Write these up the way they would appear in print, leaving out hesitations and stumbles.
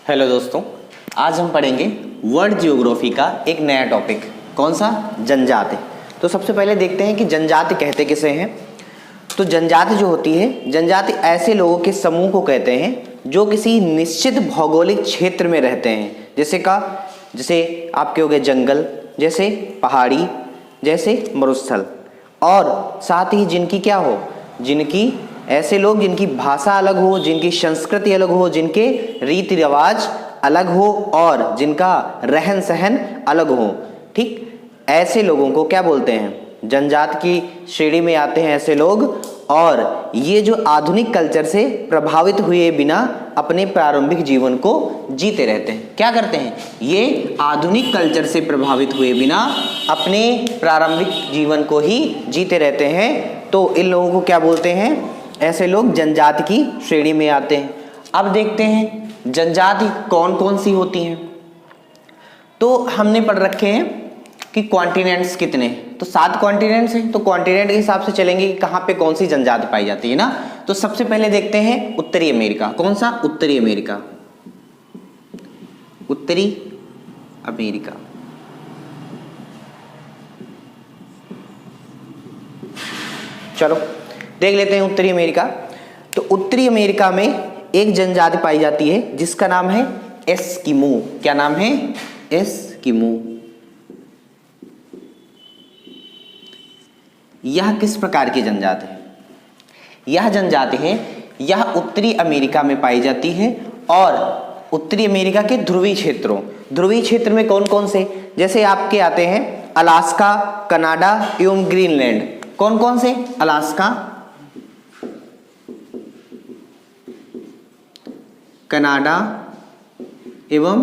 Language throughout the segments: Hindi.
हेलो दोस्तों, आज हम पढ़ेंगे वर्ल्ड जियोग्राफी का एक नया टॉपिक। कौन सा? जनजाति। तो सबसे पहले देखते हैं कि जनजाति कहते किसे हैं। तो जनजाति जो होती है, जनजाति ऐसे लोगों के समूह को कहते हैं जो किसी निश्चित भौगोलिक क्षेत्र में रहते हैं। जैसे आपके हो गए जंगल, जैसे पहाड़ी, जैसे मरुस्थल, और साथ ही जिनकी क्या हो, जिनकी ऐसे लोग जिनकी भाषा अलग हो, जिनकी संस्कृति अलग हो, जिनके रीति रिवाज अलग हो और जिनका रहन सहन अलग हो। ठीक, ऐसे लोगों को क्या बोलते हैं? जनजाति की श्रेणी में आते हैं ऐसे लोग। और ये जो आधुनिक कल्चर से प्रभावित हुए बिना अपने प्रारंभिक जीवन को जीते रहते हैं। क्या करते हैं? ये आधुनिक कल्चर से प्रभावित हुए बिना अपने प्रारंभिक जीवन को ही जीते रहते हैं। तो इन लोगों को क्या बोलते हैं? ऐसे लोग जनजाति की श्रेणी में आते हैं। अब देखते हैं जनजाति कौन कौन सी होती हैं। तो हमने पढ़ रखे हैं कि कॉन्टिनेंट्स कितने हैं। तो 7 कॉन्टिनेंट्स हैं। तो कॉन्टिनेंट के हिसाब से चलेंगे कि कहाँ पे कौन सी जनजाति पाई जाती है ना। तो सबसे पहले देखते हैं उत्तरी अमेरिका। कौन सा? उत्तरी अमेरिका। उत्तरी अमेरिका। चलो देख लेते हैं उत्तरी अमेरिका। तो उत्तरी अमेरिका में एक जनजाति पाई जाती है जिसका नाम है एस्किमो। क्या नाम है? एस्किमो। यह किस प्रकार की जनजाति है? यह जनजाति है, यह उत्तरी अमेरिका में पाई जाती है और उत्तरी अमेरिका के ध्रुवीय क्षेत्रों, ध्रुवीय क्षेत्र में कौन कौन से? जैसे आपके आते हैं अलास्का, कनाडा एवं ग्रीनलैंड। कौन कौन से? अलास्का, कनाडा एवं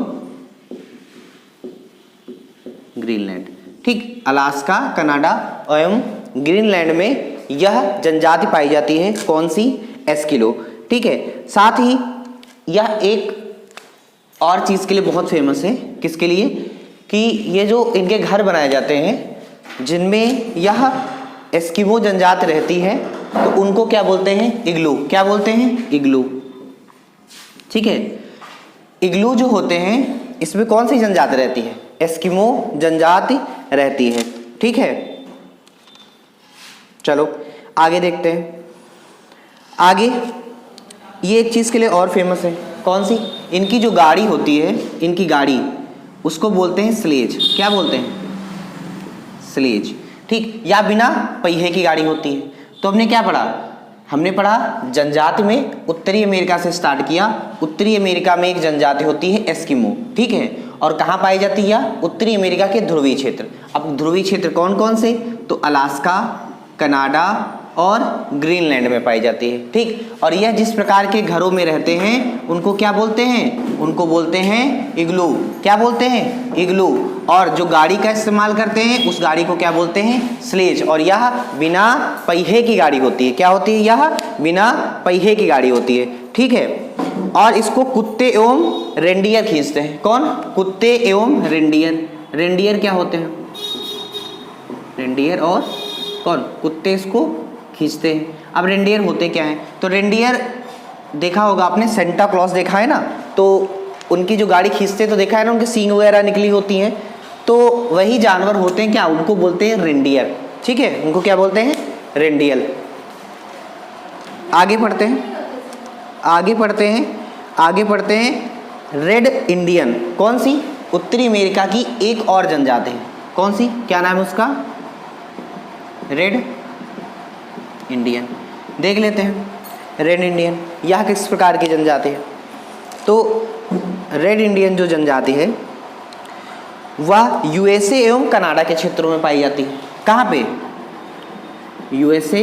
ग्रीनलैंड। ठीक, अलास्का, कनाडा एवं ग्रीनलैंड में यह जनजाति पाई जाती है। कौन सी? एस्किलो। ठीक है, साथ ही यह एक और चीज के लिए बहुत फेमस है। किसके लिए? कि ये जो इनके घर बनाए जाते हैं जिनमें यह एस्किमो जनजाति रहती है, तो उनको क्या बोलते हैं? इग्लू। क्या बोलते हैं? इग्लू। ठीक है, इग्लू जो होते हैं इसमें कौन सी जनजाति रहती है? एस्किमो जनजाति रहती है। ठीक है, चलो आगे देखते हैं। आगे ये एक चीज के लिए और फेमस है। कौन सी? इनकी जो गाड़ी होती है, इनकी गाड़ी, उसको बोलते हैं स्लेज। क्या बोलते हैं? स्लेज। ठीक, या बिना पहिए की गाड़ी होती है। तो हमने क्या पढ़ा? हमने पढ़ा जनजाति में उत्तरी अमेरिका से स्टार्ट किया। उत्तरी अमेरिका में एक जनजाति होती है एस्किमो। ठीक है, और कहाँ पाई जाती है? उत्तरी अमेरिका के ध्रुवीय क्षेत्र। अब ध्रुवीय क्षेत्र कौन कौन से? तो अलास्का, कनाडा और ग्रीनलैंड में पाई जाती है। ठीक, और यह जिस प्रकार के घरों में रहते हैं उनको क्या बोलते हैं? उनको बोलते हैं इग्लू। क्या बोलते हैं? इग्लू। और जो गाड़ी का इस्तेमाल करते हैं उस गाड़ी को क्या बोलते हैं? स्लेज। और यह बिना पहिए की गाड़ी होती है। क्या होती है? यह बिना पहिए की गाड़ी होती है। ठीक है, और इसको कुत्ते एवं रेंडियर खींचते हैं। कौन? कुत्ते एवं रेंडियर। रेंडियर क्या होते हैं? रेंडियर और कौन? कुत्ते इसको खींचते हैं। अब रेंडियर होते क्या हैं? तो रेंडियर देखा होगा आपने, सेंटा क्लॉज देखा है ना, तो उनकी जो गाड़ी खींचते तो देखा है ना, उनके सींग वगैरह निकली होती हैं। तो वही जानवर होते हैं क्या? उनको बोलते हैं रेंडियर। ठीक है, उनको क्या बोलते हैं? रेंडियर। आगे पढ़ते हैं, आगे पढ़ते हैं रेड इंडियन। कौन सी? उत्तरी अमेरिका की एक और जनजाति है। कौन सी? क्या नाम है उसका? Red Indian. देख लेते हैं रेड इंडियन यह किस प्रकार की जनजाति है। तो रेड इंडियन जो जनजाति है वह यूएसए एवं कनाडा के क्षेत्रों में पाई जाती है। कहाँ पे? यूएसए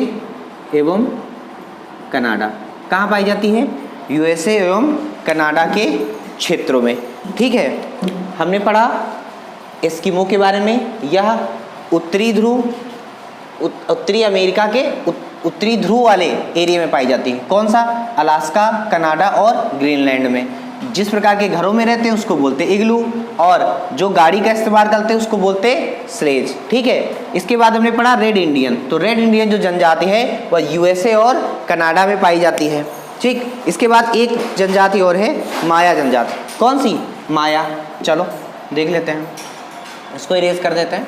एवं कनाडा। कहाँ पाई जाती है? यूएसए एवं कनाडा के क्षेत्रों में। ठीक है, हमने पढ़ा एस्किमो के बारे में। यह उत्तरी ध्रुव, उत्तरी अमेरिका के उत्तरी ध्रुव वाले एरिया में पाई जाती है। कौन सा? अलास्का, कनाडा और ग्रीनलैंड में। जिस प्रकार के घरों में रहते हैं उसको बोलते हैं इग्लू, और जो गाड़ी का इस्तेमाल करते हैं उसको बोलते हैं स्लेज। ठीक है, इसके बाद हमने पढ़ा रेड इंडियन। तो रेड इंडियन जो जनजाति है वह यूएसए और कनाडा में पाई जाती है। ठीक, इसके बाद एक जनजाति और है माया जनजाति। कौन सी? माया। चलो देख लेते हैं, इसको इरेज कर देते हैं।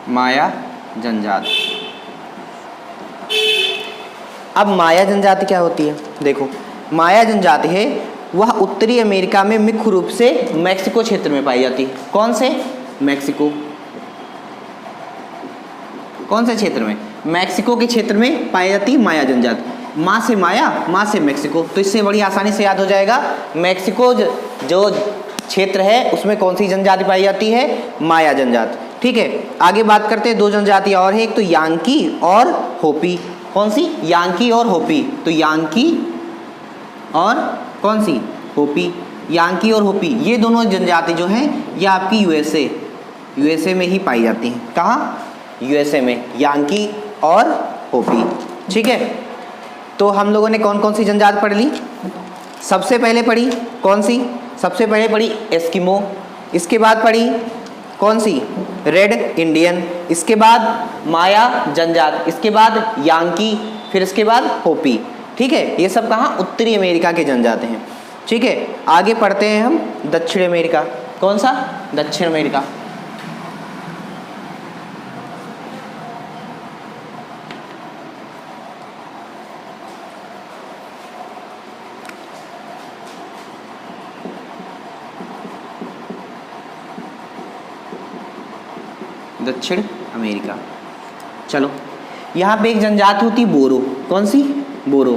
माया जनजाति। अब माया जनजाति क्या होती है? देखो, माया जनजाति है वह उत्तरी अमेरिका में मुख्य रूप से मैक्सिको क्षेत्र में पाई जाती है। कौन से? मैक्सिको। कौन से क्षेत्र में? मैक्सिको के क्षेत्र में पाई जाती है माया जनजाति। माँ से माया, माँ से मैक्सिको, तो इससे बड़ी आसानी से याद हो जाएगा। मैक्सिको जो क्षेत्र है उसमें कौन सी जनजाति पाई जाती है? माया जनजाति। ठीक है, आगे बात करते हैं। दो जनजातियाँ और है, एक तो यांकी और होपी। कौन सी? यांकी और होपी। तो यांकी और कौन सी? होपी। यांकी और होपी ये दोनों जनजाति जो हैं ये आपकी यूएसए में ही पाई जाती हैं। कहाँ? यूएसए में, यांकी और होपी। ठीक है, तो हम लोगों ने कौन कौन सी जनजाति पढ़ ली? सबसे पहले पढ़ी कौन सी? सबसे पहले पढ़ी एस्किमो। इसके बाद पढ़ी कौन सी? Red Indian. इसके बाद माया जनजाति। इसके बाद यांकी, फिर इसके बाद होपी। ठीक है, ये सब कहाँ? उत्तरी अमेरिका के जनजाति हैं। ठीक है, आगे पढ़ते हैं हम दक्षिण अमेरिका। कौन सा? दक्षिण अमेरिका। दक्षिण अमेरिका। चलो, यहाँ पे एक जनजाति होती बोरो। कौन सी? बोरो।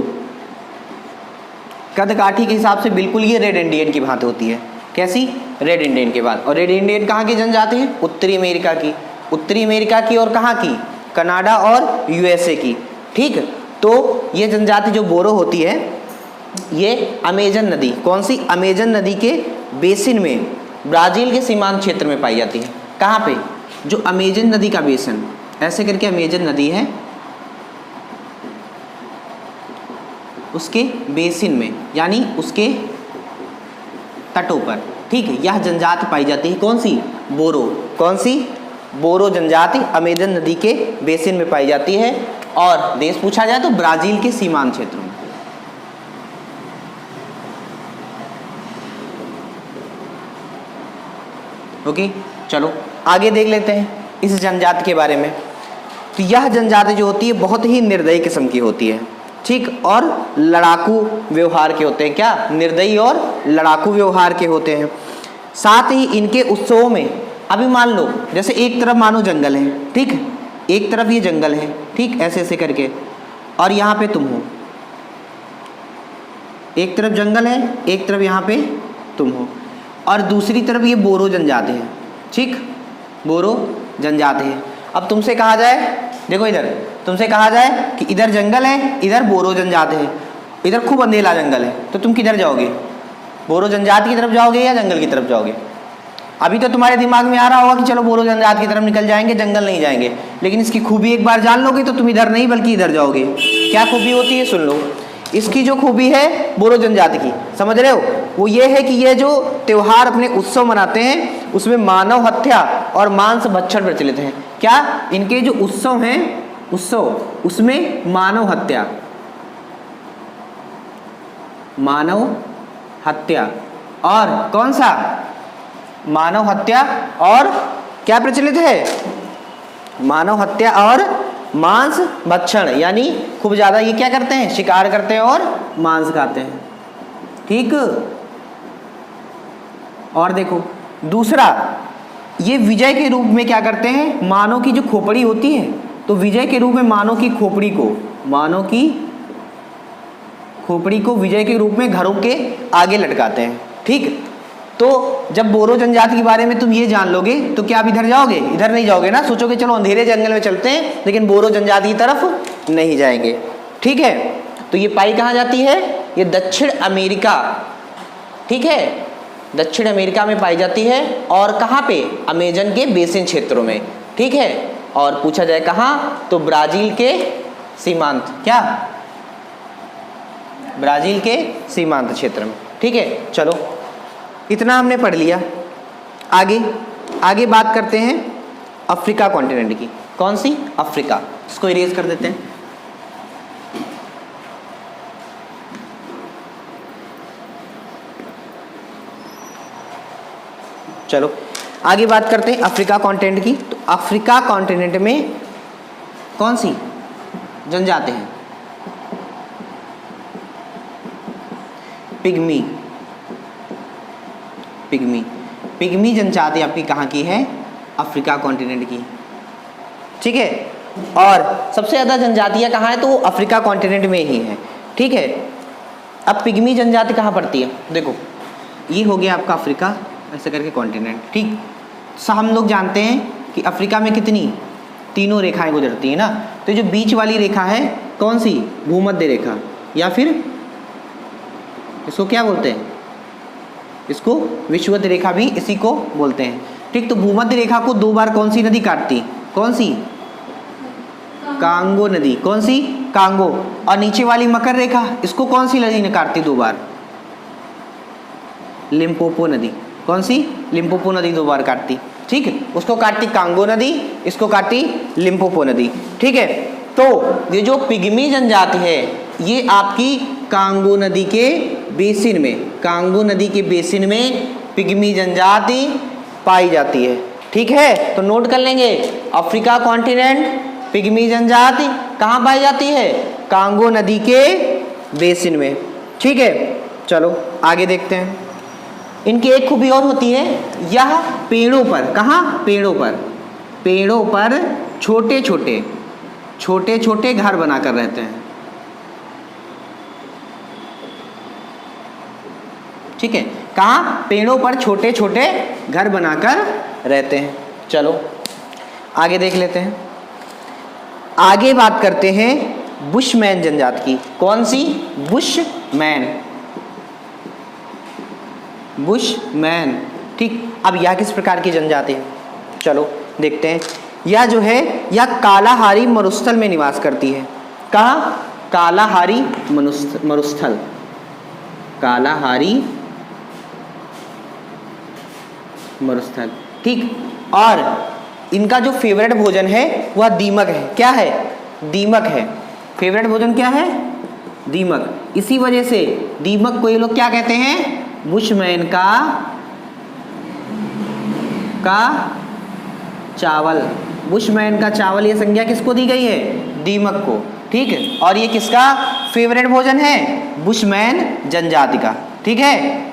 कदकाठी के हिसाब से बिल्कुल ये रेड इंडियन की भांति होती है। कैसी? रेड इंडियन के बाद। और रेड इंडियन कहाँ की जनजाति है? उत्तरी अमेरिका की। उत्तरी अमेरिका की और कहाँ की? कनाडा और यूएसए की। ठीक, तो ये जनजाति जो बोरो होती है ये अमेजन नदी, कौन सी? अमेजन नदी के बेसिन में ब्राज़ील के सीमांत क्षेत्र में पाई जाती है। कहाँ पे? जो अमेजन नदी का बेसिन, ऐसे करके अमेजन नदी है, उसके बेसिन में यानी उसके तटों पर। ठीक है, यह जनजाति पाई जाती है। कौन सी? बोरो। कौन सी? बोरो जनजाति अमेजन नदी के बेसिन में पाई जाती है। और देश पूछा जाए तो ब्राज़ील के सीमांत क्षेत्रों में। ओके, चलो आगे देख लेते हैं इस जनजाति के बारे में। तो यह जनजाति जो होती है बहुत ही निर्दयी किस्म की होती है। ठीक, और लड़ाकू व्यवहार के होते हैं। क्या? निर्दयी और लड़ाकू व्यवहार के होते हैं। साथ ही इनके उत्सवों में, अभी मान लो जैसे एक तरफ मानो जंगल है, ठीक, एक तरफ ये जंगल है, ठीक, ऐसे ऐसे करके, और यहाँ पे तुम हो। एक तरफ जंगल है, एक तरफ यहाँ पे तुम हो, और दूसरी तरफ ये बोरो जनजाति है। ठीक, बोरो जनजाति है। अब तुमसे कहा जाए, देखो इधर तुमसे कहा जाए कि इधर जंगल है, इधर बोरो जनजाति है, इधर खूब अंधेला जंगल है, तो तुम किधर जाओगे? बोरो जनजाति की तरफ जाओगे या जंगल की तरफ जाओगे? अभी तो तुम्हारे दिमाग में आ रहा होगा कि चलो बोरो जनजाति की तरफ निकल जाएंगे, जंगल नहीं जाएंगे, लेकिन इसकी खूबी एक बार जान लोगे तो तुम इधर नहीं बल्कि इधर जाओगे। क्या खूबी होती है? सुन लो। इसकी जो खूबी है बोरो जनजाति की, समझ रहे हो, वो ये है कि ये जो त्योहार अपने उत्सव मनाते हैं उसमें मानव हत्या और मांस भक्षण प्रचलित है। क्या? इनके जो उत्सव हैं, उत्सव, उसमें मानव हत्या और कौन सा? मानव हत्या और क्या प्रचलित है? मानव हत्या और मांस भक्षण, यानी खूब ज्यादा ये क्या करते हैं? शिकार करते हैं और मांस खाते हैं। ठीक, और देखो दूसरा, ये विजय के रूप में क्या करते हैं? मानव की जो खोपड़ी होती है, तो विजय के रूप में मानव की खोपड़ी को विजय के रूप में घरों के आगे लटकाते हैं। ठीक, तो जब बोरो जनजाति के बारे में तुम ये जान लोगे तो क्या आप इधर जाओगे? इधर नहीं जाओगे ना, सोचोगे चलो अंधेरे जंगल में चलते हैं, लेकिन बोरो जनजाति की तरफ नहीं जाएंगे। ठीक है, तो ये पाई कहाँ जाती है? ये दक्षिण अमेरिका, ठीक है, दक्षिण अमेरिका में पाई जाती है। और कहाँ पे? अमेजन के बेसिन क्षेत्रों में। ठीक है, और पूछा जाए कहाँ, तो ब्राजील के सीमांत, क्या? ब्राजील के सीमांत क्षेत्र में। ठीक है, चलो इतना हमने पढ़ लिया। आगे आगे बात करते हैं अफ्रीका कॉन्टिनेंट की। कौन सी? अफ्रीका। इसको इरेज कर देते हैं। चलो आगे बात करते हैं अफ्रीका कॉन्टिनेंट की। तो अफ्रीका कॉन्टिनेंट में कौन सी जनजाति है? पिग्मी। पिग्मी पिग्मी जनजाति आपकी कहाँ की है? अफ्रीका कॉन्टिनेंट की। ठीक है, और सबसे ज़्यादा जनजातियाँ कहाँ है? तो वो अफ्रीका कॉन्टिनेंट में ही है। ठीक है, अब पिग्मी जनजाति कहाँ पड़ती है? देखो ये हो गया आपका अफ्रीका ऐसे करके कॉन्टिनेंट। ठीक, हम लोग जानते हैं कि अफ्रीका में कितनी? तीनों रेखाएं गुजरती हैं ना। तो जो बीच वाली रेखा है कौन सी? भूमध्य रेखा, या फिर इसको क्या बोलते हैं? इसको विषुवत रेखा भी इसी को बोलते हैं। ठीक, तो भूमध्य रेखा को 2 बार कौन सी नदी काटती? कौन सी? कांगो नदी। कौन सी? कांगो। और नीचे वाली मकर रेखा, इसको कौन सी नदी ने काटती 2 बार? लिम्पोपो नदी। कौन सी? लिम्पोपो नदी 2 बार काटती। ठीक है, उसको काटती कांगो नदी, इसको काटती लिम्पोपो नदी। ठीक है, तो ये जो पिग्मी जनजाति है ये आपकी कांगो नदी के बेसिन में, कांगो नदी के बेसिन में पिग्मी जनजाति पाई जाती है। ठीक है, तो नोट कर लेंगे अफ्रीका कॉन्टिनेंट पिग्मी जनजाति कहाँ पाई जाती है? कांगो नदी के बेसिन में। ठीक है, चलो आगे देखते हैं। इनकी एक खूबी और होती है, यह पेड़ों पर, कहाँ? पेड़ों पर, पेड़ों पर छोटे छोटे छोटे छोटे घर बनाकर रहते हैं। ठीक है, कहाँ? पेड़ों पर छोटे छोटे घर बनाकर रहते हैं। चलो आगे देख लेते हैं। आगे बात करते हैं बुशमैन जनजाति की। कौन सी? बुशमैन। बुशमैन। ठीक, अब यह किस प्रकार की जनजाति है? चलो देखते हैं। यह जो है यह कालाहारी मरुस्थल में निवास करती है। कहाँ? कालाहारी मरुस्थल। कालाहारी मरुस्थल। ठीक, और इनका जो फेवरेट भोजन है वह दीमक है। क्या है? दीमक है। फेवरेट भोजन क्या है? दीमक। इसी वजह से दीमक को ये लोग क्या कहते हैं? बुशमैन का चावल। बुशमैन का चावल, ये संज्ञा किसको दी गई है? दीमक को। ठीक है, और ये किसका फेवरेट भोजन है? बुशमैन जनजाति का। ठीक है,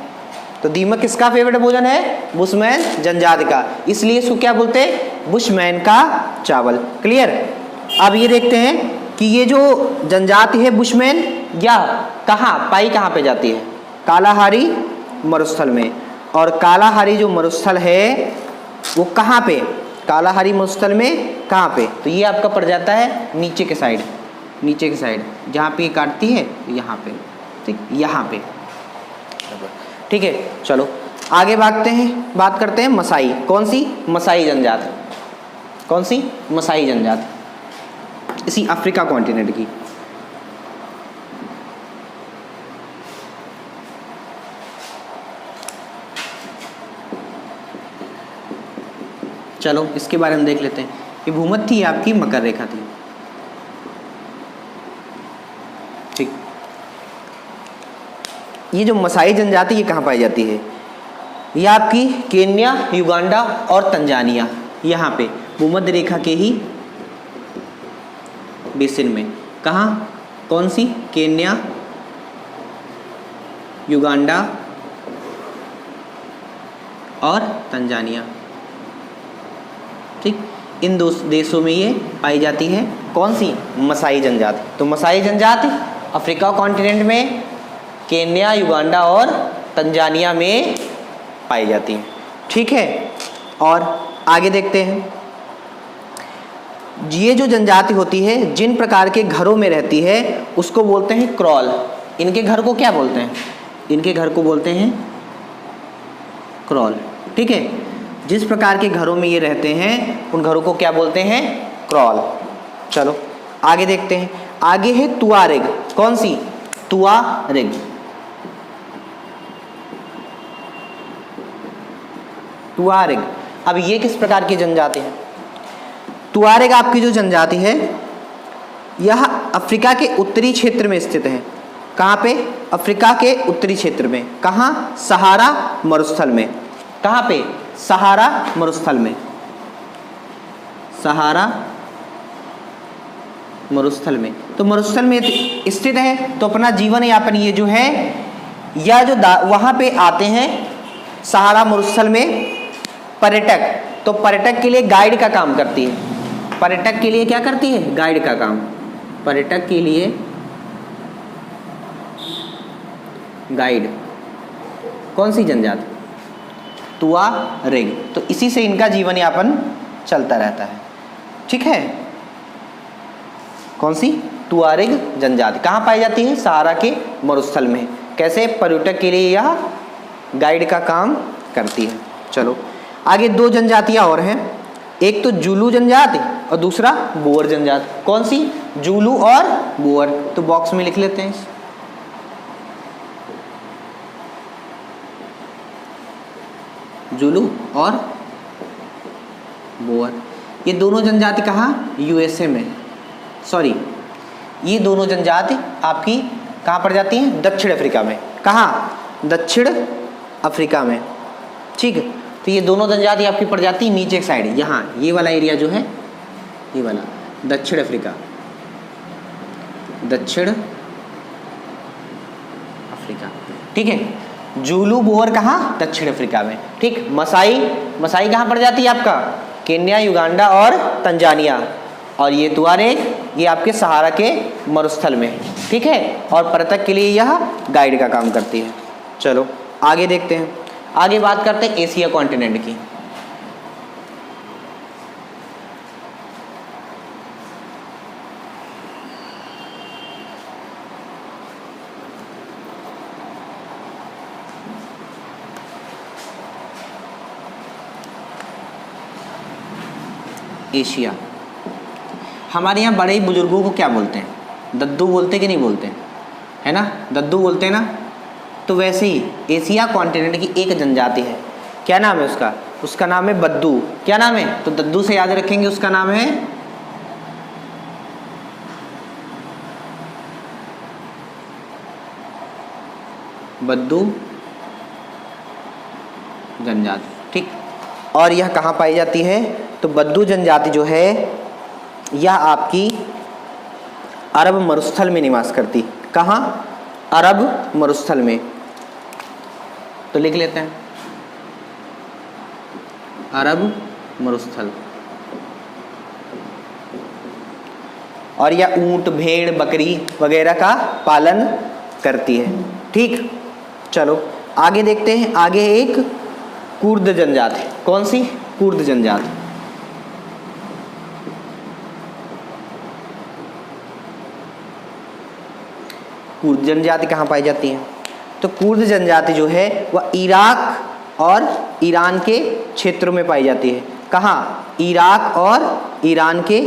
तो दीमक किसका फेवरेट भोजन है? बुशमैन जनजाति का, इसलिए इसको क्या बोलते हैं? बुशमैन का चावल। क्लियर? अब ये देखते हैं कि ये जो जनजाति है बुशमैन, यह कहाँ पाई, कहाँ पे जाती है? कालाहारी मरुस्थल में। और कालाहारी जो मरुस्थल है वो कहाँ पे? कालाहारी मरुस्थल में कहाँ पे? तो ये आपका पड़ जाता है नीचे के साइड, नीचे के साइड जहाँ पे काटती है यहाँ पे। ठीक, यहाँ पे। ठीक है, चलो आगे बात करते हैं मसाई। कौन सी? मसाई जनजाति। कौन सी? मसाई जनजाति, इसी अफ्रीका कॉन्टिनेंट की। चलो इसके बारे में देख लेते हैं। ये भूमध्य थी, आपकी मकर रेखा थी। ठीक, ये जो मसाई जनजाति ये कहाँ पाई जाती है? ये आपकी केन्या, युगांडा और तंजानिया, यहाँ पे भूमध्य रेखा के ही बेसिन में। कहाँ? कौन सी? केन्या, युगांडा और तंजानिया। ठीक, इन 2 देशों में ये पाई जाती है। कौन सी? मसाई जनजाति। तो मसाई जनजाति अफ्रीका कॉन्टिनेंट में केन्या, युगांडा और तंजानिया में पाई जाती है। ठीक है, और आगे देखते हैं। ये जो जनजाति होती है जिन प्रकार के घरों में रहती है उसको बोलते हैं क्रॉल। इनके घर को क्या बोलते हैं? इनके घर को बोलते हैं क्रॉल। ठीक है, जिस प्रकार के घरों में ये रहते हैं उन घरों को क्या बोलते हैं? क्रॉल। चलो आगे देखते हैं। आगे है तुआरेग। कौन सी? तुआरेग। तुआरेग। अब ये किस प्रकार की जनजाति है? तुआरेग आपकी जो जनजाति है यह अफ्रीका के उत्तरी क्षेत्र में स्थित है। कहाँ पे? अफ्रीका के उत्तरी क्षेत्र में। कहाँ? सहारा मरुस्थल में। कहाँ पे? सहारा मरुस्थल में। सहारा मरुस्थल में। तो मरुस्थल में स्थित है तो अपना जीवन यापन ये जो है या जो वहाँ पे आते हैं सहारा मरुस्थल में पर्यटक, तो पर्यटक के लिए गाइड का काम करती है। पर्यटक के लिए क्या करती है? गाइड का काम। पर्यटक के लिए गाइड। कौन सी जनजाति? तुआरेग। तो इसी से इनका जीवन यापन चलता रहता है। ठीक है, कौन सी? तुआरेग जनजाति। कहाँ पाई जाती है? सहारा के मरुस्थल में। कैसे? पर्यटक के लिए यह गाइड का काम करती है। चलो आगे दो जनजातियां और हैं, एक तो जुलू जनजाति और दूसरा बोअर जनजाति। कौन सी? जुलू और बोअर। तो बॉक्स में लिख लेते हैं। जुलू और बोअर। ये दोनों जनजाति कहाँ? यूएसए में। सॉरी, ये दोनों जनजाति आपकी कहाँ पड़ जाती हैं? दक्षिण अफ्रीका में। कहाँ? दक्षिण अफ्रीका में। ठीक है, तो ये दोनों जनजाति आपकी पड़ जाती है नीचे एक साइड, यहाँ ये वाला एरिया जो है, ये वाला दक्षिण अफ्रीका। दक्षिण अफ्रीका। ठीक है, जूलू बोअर कहाँ? दक्षिण अफ्रीका में। ठीक, मसाई, मसाई कहाँ पड़ जाती है आपका? केन्या, युगांडा और तंजानिया। और ये तुआरेग ये आपके सहारा के मरुस्थल में। ठीक है, और पर्यटक के लिए यह गाइड का काम करती है। चलो आगे देखते हैं। आगे बात करते हैं एशिया कॉन्टिनेंट की। एशिया, हमारे यहाँ बड़े बुजुर्गों को क्या बोलते हैं? दद्दू बोलते कि नहीं बोलते? है ना, दद्दू बोलते हैं ना। तो वैसे ही एशिया कॉन्टिनेंट की एक जनजाति है, क्या नाम है उसका? उसका नाम है बद्दू। क्या नाम है? तो दद्दू से याद रखेंगे, उसका नाम है बद्दू जनजाति। ठीक, और यह कहाँ पाई जाती है? तो बद्दू जनजाति जो है यह आपकी अरब मरुस्थल में निवास करती। कहाँ? अरब मरुस्थल में। तो लिख लेते हैं अरब मरुस्थल। और यह ऊंट, भेड़, बकरी वगैरह का पालन करती है। ठीक, चलो आगे देखते हैं। आगे एक कुर्द जनजाति। कौन सी? कुर्द जनजाति। कुर्द जनजाति कहाँ पाई जाती है? तो कुर्द जनजाति जो है वह इराक और ईरान के क्षेत्रों में पाई जाती है। कहाँ? इराक और ईरान के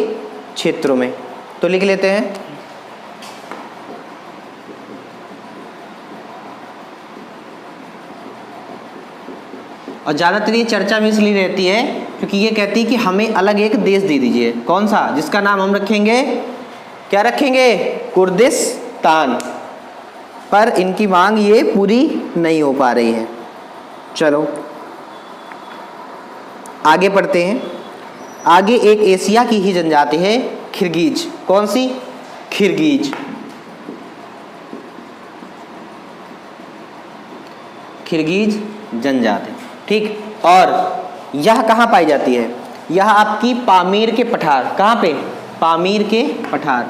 क्षेत्रों में। तो लिख लेते हैं और ज़्यादातर ये चर्चा में इसलिए रहती है क्योंकि ये कहती है कि हमें अलग एक देश दे दीजिए। कौन सा? जिसका नाम हम रखेंगे, क्या रखेंगे? कुर्दिस्तान। पर इनकी मांग ये पूरी नहीं हो पा रही है। चलो आगे पढ़ते हैं। आगे एक एशिया की ही जनजाति है, किर्गिज। कौन सी? किर्गिज। किर्गिज जनजाति। ठीक, और यह कहाँ पाई जाती है? यह आपकी पामीर के पठार। कहाँ पे? पामीर के पठार।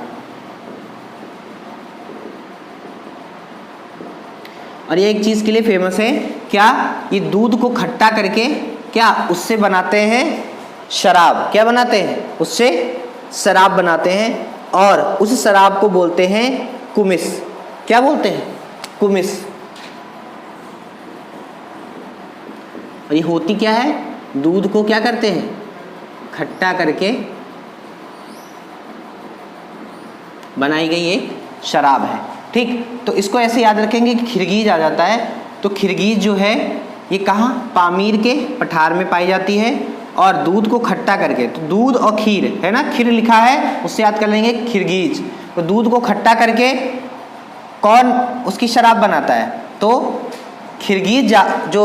और ये एक चीज़ के लिए फेमस है, क्या? ये दूध को खट्टा करके क्या उससे बनाते हैं शराब। क्या बनाते हैं? उससे शराब बनाते हैं और उस शराब को बोलते हैं कुमिस। क्या बोलते हैं? कुमिस। और ये होती क्या है? दूध को क्या करते हैं? खट्टा करके बनाई गई एक शराब है। ठीक, तो इसको ऐसे याद रखेंगे कि किर्गिज आ जाता है। तो किर्गिज जो है ये कहाँ? पामीर के पठार में पाई जाती है और दूध को खट्टा करके, तो दूध और खीर है ना, खीर लिखा है उससे याद कर लेंगे खिरगीज। तो दूध को खट्टा करके कौन उसकी शराब बनाता है? तो जो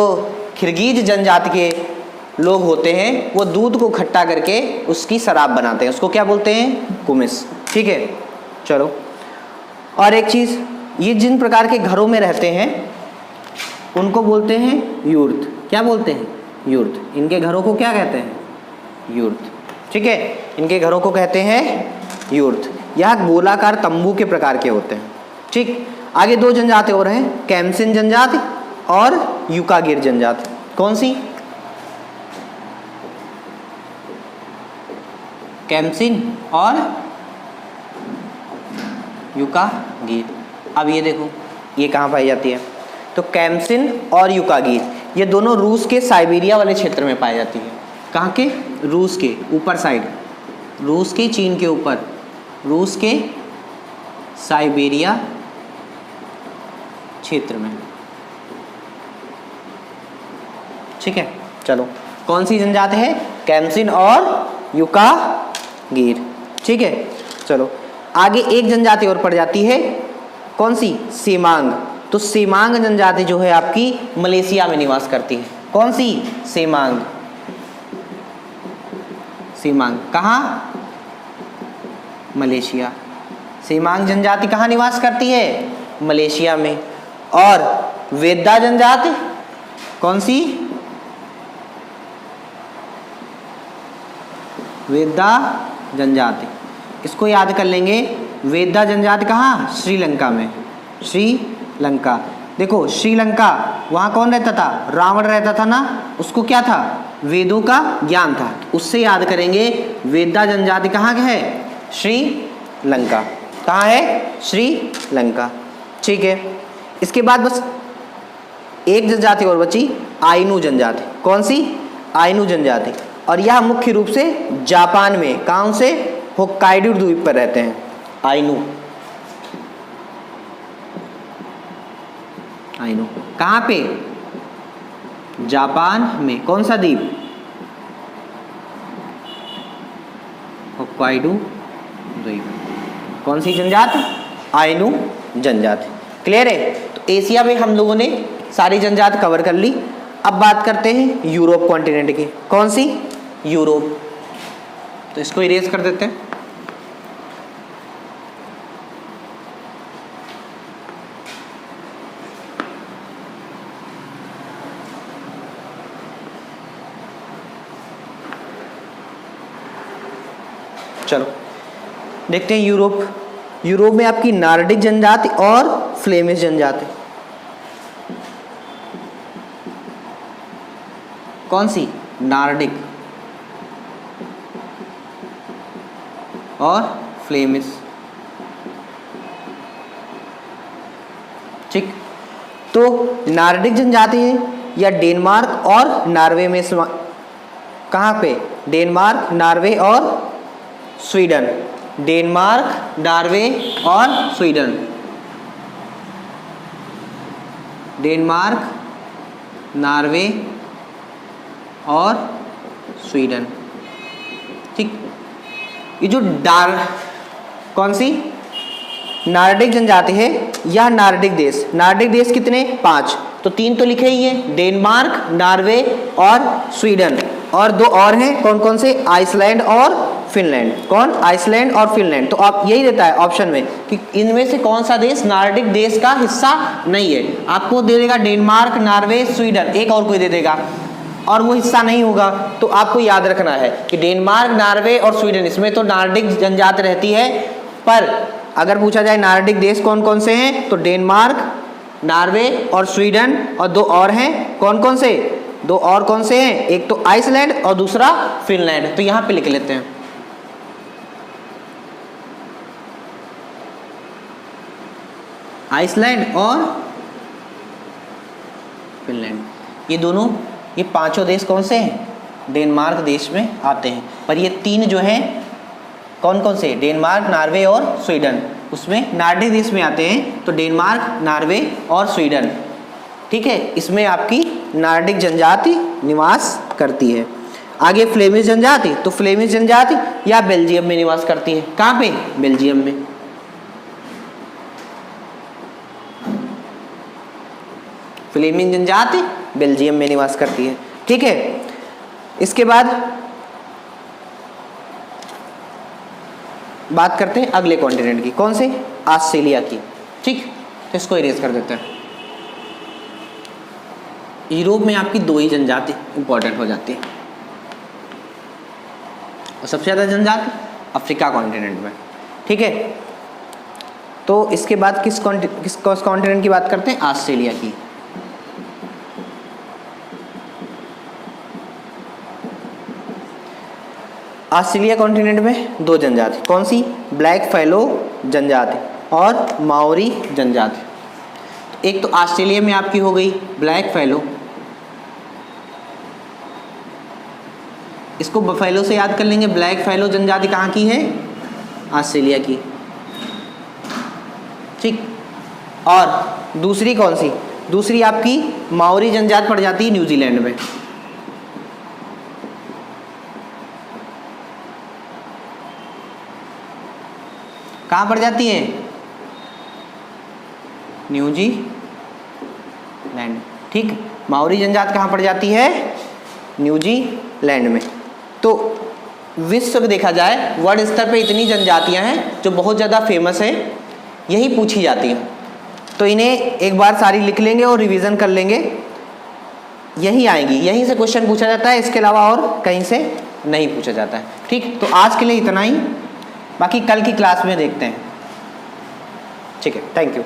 खिरगीज जनजाति के लोग होते हैं वो दूध को खट्टा करके उसकी शराब बनाते हैं, उसको क्या बोलते हैं? कुमिस। ठीक है, चलो। और एक चीज़, ये जिन प्रकार के घरों में रहते हैं उनको बोलते हैं यूर्त। क्या बोलते हैं? यूर्त। इनके घरों को क्या कहते हैं? यूर्त। ठीक है, इनके घरों को कहते हैं यूर्त। यह गोलाकार तंबू के प्रकार के होते हैं। ठीक, आगे दो जनजाति और हैं, कैम्सिन जनजाति और युकागिर जनजाति। कौन सी? कैम्सिन और युकागिर। अब ये देखो, ये कहाँ पाई जाती है? तो कैम्सिन और युकागिर ये दोनों रूस के साइबेरिया वाले क्षेत्र में पाई जाती है। कहाँ के? रूस के ऊपर साइड, रूस के, चीन के ऊपर, रूस के साइबेरिया क्षेत्र में। ठीक है, चलो। कौन सी जनजाति है? कैम्सिन और युकागिर। ठीक है, चलो आगे एक जनजाति और पड़ जाती है, कौन सी? सेमांग। तो सेमांग जनजाति जो है आपकी मलेशिया में निवास करती है। कौन सी? सेमांग। सेमांग कहाँ? मलेशिया। सेमांग जनजाति कहाँ निवास करती है? मलेशिया में। और वेदा जनजाति कौन सी? वेदा जनजाति, इसको याद कर लेंगे। वेदा जनजाति कहाँ? श्रीलंका में। श्रीलंका। देखो श्रीलंका, वहाँ कौन रहता था? रावण रहता था ना, उसको क्या था? वेदों का ज्ञान था। उससे याद करेंगे वेदा जनजाति कहाँ है? श्रीलंका। कहाँ है? श्रीलंका। ठीक है, इसके बाद बस एक जनजाति और बची, आइनू जनजाति। कौन सी? आइनू जनजाति। और यह मुख्य रूप से जापान में, कहाँ से? होक्काइडो द्वीप पर रहते हैं आइनू। आइनू कहाँ पे? जापान में। कौन सा द्वीप? होक्काइडो द्वीप। कौन सी जनजाति? आइनू जनजाति। क्लियर है? तो एशिया में हम लोगों ने सारी जनजाति कवर कर ली। अब बात करते हैं यूरोप कॉन्टिनेंट की। कौन सी? यूरोप। तो इसको इरेज कर देते हैं। चलो देखते हैं यूरोप। यूरोप में आपकी नार्डिक जनजाति और फ्लेमिश जनजाति। कौन सी? नार्डिक और फ्लेमिश। ठीक, तो नार्डिक जनजाति है या डेनमार्क और नॉर्वे में, कहाँ पे? डेनमार्क, नॉर्वे और स्वीडन। डेनमार्क, नॉर्वे और स्वीडन। डेनमार्क, नॉर्वे और स्वीडन। ठीक, ये जो कौन सी नार्डिक जनजाति है, यह नार्डिक देश। नार्डिक देश कितने? 5। तो 3 तो लिखे ही है, डेनमार्क, नॉर्वे और स्वीडन। और 2 और हैं, कौन कौन से? आइसलैंड और फिनलैंड। कौन? आइसलैंड और फिनलैंड। तो आप यही देता है ऑप्शन में कि इनमें से कौन सा देश नार्डिक देश का हिस्सा नहीं है। आपको दे देगा डेनमार्क, नॉर्वे, स्वीडन, एक और कोई दे देगा और वो हिस्सा नहीं होगा। तो आपको याद रखना है कि डेनमार्क, नॉर्वे और स्वीडन, इसमें तो नार्डिक जनजाति रहती है। पर अगर पूछा जाए नार्डिक देश कौन कौन से हैं, तो डेनमार्क, नॉर्वे और स्वीडन, और 2 और हैं। कौन कौन से? 2 और कौन से हैं? एक तो आइसलैंड और दूसरा फिनलैंड। तो यहां पे लिख लेते हैं। आइसलैंड और फिनलैंड, ये दोनों, ये 5 देश कौन से हैं? डेनमार्क देश में आते हैं। पर ये 3 जो हैं कौन कौन से? डेनमार्क, नॉर्वे और स्वीडन, उसमें नार्डिक देश में आते हैं। तो डेनमार्क, नॉर्वे और स्वीडन। ठीक है, इसमें आपकी नार्डिक जनजाति निवास करती है। आगे फ्लेमिश जनजाति, तो फ्लेमिश जनजाति या बेल्जियम में निवास करती है। कहाँ पे? बेल्जियम में। फ्लेमिश जनजाति बेल्जियम में निवास करती है। ठीक है, इसके बाद बात करते हैं अगले कॉन्टिनेंट की। कौन से? ऑस्ट्रेलिया की। ठीक, तो इसको इरेज कर देते हैं। यूरोप में आपकी 2 ही जनजाति इंपॉर्टेंट हो जाती है, और सबसे ज़्यादा जनजाति अफ्रीका कॉन्टिनेंट में। ठीक है, तो इसके बाद किस कॉन्टिनेंट की बात करते हैं? ऑस्ट्रेलिया की। ऑस्ट्रेलिया कॉन्टिनेंट में 2 जनजाति, कौन सी? ब्लैक फैलो जनजाति और माओरी जनजाति। एक तो ऑस्ट्रेलिया में आपकी हो गई ब्लैक फैलो, इसको बफेलो से याद कर लेंगे। ब्लैक फैलो जनजाति कहाँ की है? ऑस्ट्रेलिया की। ठीक, और दूसरी कौन सी? दूसरी आपकी माओरी जनजाति पड़ जाती है न्यूजीलैंड में। कहाँ पड़ जाती है? न्यूजीलैंड। ठीक, माओरी जनजाति कहाँ पड़ जाती है? न्यूजीलैंड में। तो विश्व में देखा जाए वर्ल्ड स्तर पे इतनी जनजातियां हैं जो बहुत ज़्यादा फेमस है, यही पूछी जाती हैं। तो इन्हें एक बार सारी लिख लेंगे और रिवीजन कर लेंगे, यही आएंगी, यहीं से क्वेश्चन पूछा जाता है, इसके अलावा और कहीं से नहीं पूछा जाता है। ठीक, तो आज के लिए इतना ही, बाकी कल की क्लास में देखते हैं। ठीक है, थैंक यू।